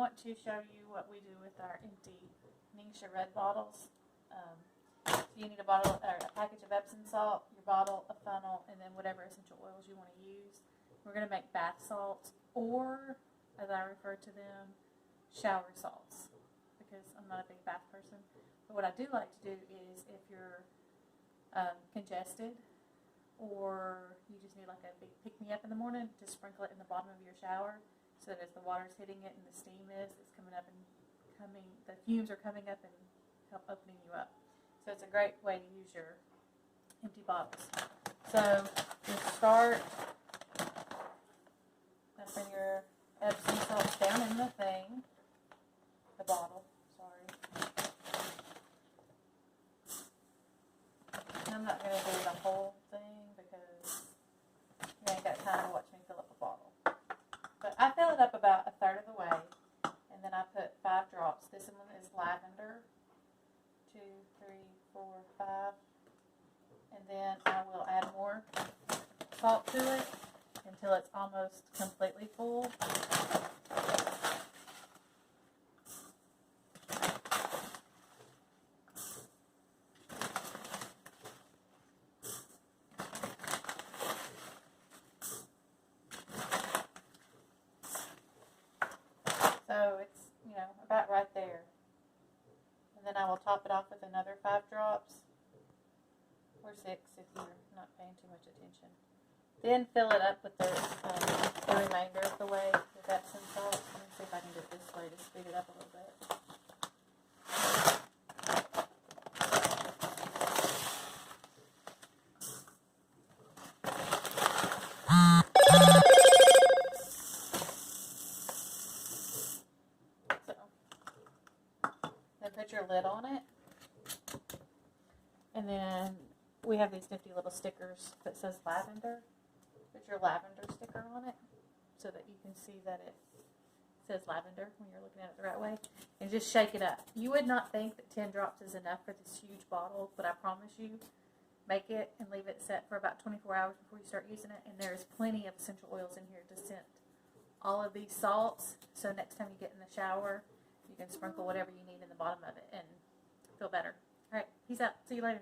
want to show you what we do with our empty Ningxia Red bottles. So you need a bottle or a package of Epsom salt, your bottle, a funnel, and then whatever essential oils you want to use. We're going to make bath salts, or as I refer to them, shower salts, because I'm not a big bath person. But what I do like to do is if you're congested, or you just need like a big pick-me-up in the morning, just sprinkle it in the bottom of your shower, so that as the water's hitting it and the steam it's coming up and the fumes are coming up and help opening you up. So it's a great way to use your empty bottles. So you start dumping your Epsom salts down in the bottle, sorry. And I'm not going to do the whole thing because you ain't got time to watch me fill up a bottle. But I fill it up about a third of the way, and then I put 5 drops. This one is lavender. 2, 3, 4, 5. And then I will add more salt to it until it's almost completely full. So it's, about right there. And then I will top it off with another 5 drops, or 6 if you're not paying too much attention. Then fill it up with the remainder of the way with Epsom salt. Let me see if I can do it this way to speed it up a little bit. Put your lid on it, and then we have these nifty little stickers that says lavender. Put your lavender sticker on it so that you can see that it says lavender when you're looking at it the right way, and just shake it up. You would not think that 10 drops is enough for this huge bottle, but I promise you, make it and leave it set for about 24 hours before you start using it, and there is plenty of essential oils in here to scent all of these salts, so next time you get in the shower, you can sprinkle whatever you need in the bottom of it and feel better. All right, peace out. See you later.